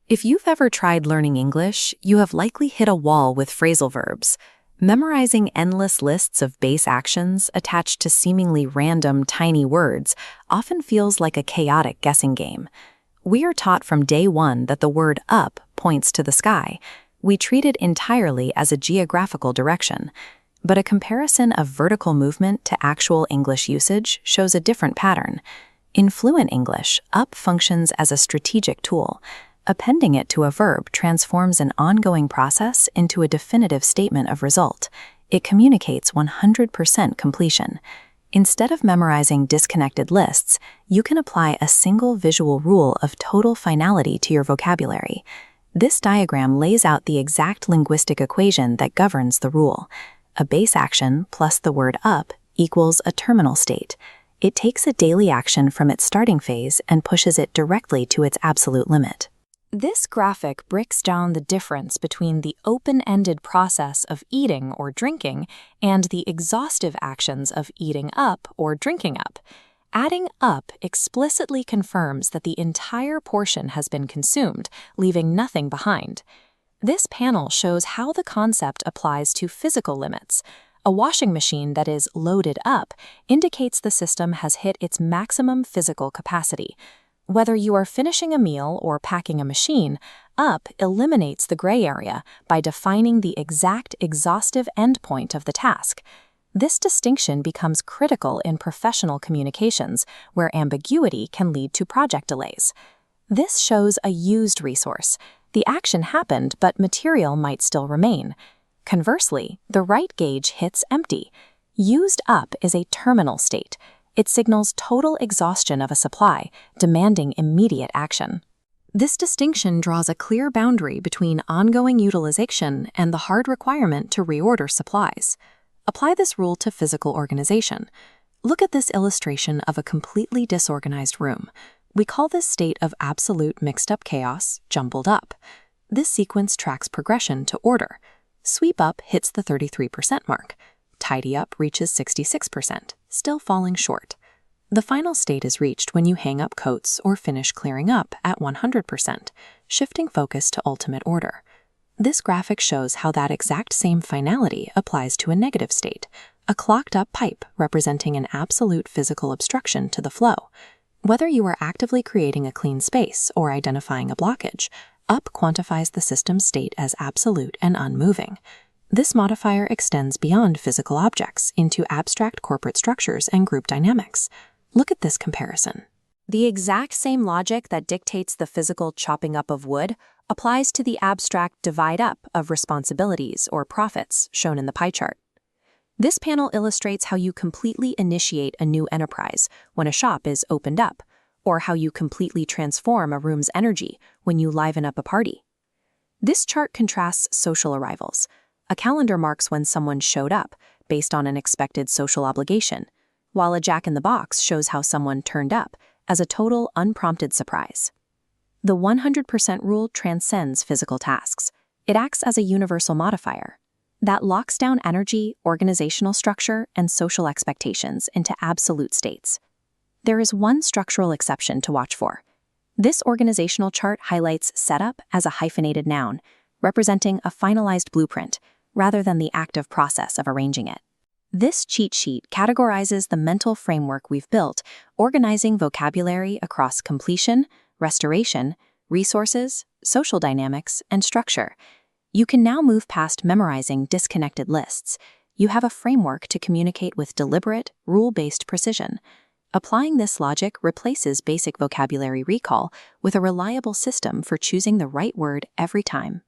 If you've ever tried learning English, you have likely hit a wall with phrasal verbs. Memorizing endless lists of base actions attached to seemingly random, tiny words often feels like a chaotic guessing game. We are taught from day one that the word up points to the sky. We treat it entirely as a geographical direction. But a comparison of vertical movement to actual English usage shows a different pattern. In fluent English, up functions as a strategic tool. Appending it to a verb transforms an ongoing process into a definitive statement of result. It communicates 100% completion. Instead of memorizing disconnected lists, you can apply a single visual rule of total finality to your vocabulary. This diagram lays out the exact linguistic equation that governs the rule. A base action plus the word up equals a terminal state. It takes a daily action from its starting phase and pushes it directly to its absolute limit. This graphic breaks down the difference between the open-ended process of eating or drinking and the exhaustive actions of eating up or drinking up. Adding up explicitly confirms that the entire portion has been consumed, leaving nothing behind. This panel shows how the concept applies to physical limits. A washing machine that is loaded up indicates the system has hit its maximum physical capacity. Whether you are finishing a meal or packing a machine, up eliminates the gray area by defining the exact exhaustive endpoint of the task. This distinction becomes critical in professional communications, where ambiguity can lead to project delays. This shows a used resource. The action happened, but material might still remain. Conversely, the right gauge hits empty. Used up is a terminal state. It signals total exhaustion of a supply, demanding immediate action. This distinction draws a clear boundary between ongoing utilization and the hard requirement to reorder supplies. Apply this rule to physical organization. Look at this illustration of a completely disorganized room. We call this state of absolute mixed-up chaos jumbled up. This sequence tracks progression to order. Sweep up hits the 33% mark. Tidy up reaches 66%, still falling short. The final state is reached when you hang up coats or finish clearing up at 100%, shifting focus to ultimate order. This graphic shows how that exact same finality applies to a negative state, a clogged-up pipe representing an absolute physical obstruction to the flow. Whether you are actively creating a clean space or identifying a blockage, up quantifies the system's state as absolute and unmoving. This modifier extends beyond physical objects into abstract corporate structures and group dynamics. Look at this comparison. The exact same logic that dictates the physical chopping up of wood applies to the abstract divide up of responsibilities or profits shown in the pie chart. This panel illustrates how you completely initiate a new enterprise when a shop is opened up, or how you completely transform a room's energy when you liven up a party. This chart contrasts social arrivals. A calendar marks when someone showed up, based on an expected social obligation, while a jack-in-the-box shows how someone turned up, as a total unprompted surprise. The 100% rule transcends physical tasks. It acts as a universal modifier that locks down energy, organizational structure, and social expectations into absolute states. There is one structural exception to watch for. This organizational chart highlights setup as a hyphenated noun, representing a finalized blueprint, rather than the active process of arranging it. This cheat sheet categorizes the mental framework we've built, organizing vocabulary across completion, restoration, resources, social dynamics, and structure. You can now move past memorizing disconnected lists. You have a framework to communicate with deliberate, rule-based precision. Applying this logic replaces basic vocabulary recall with a reliable system for choosing the right word every time.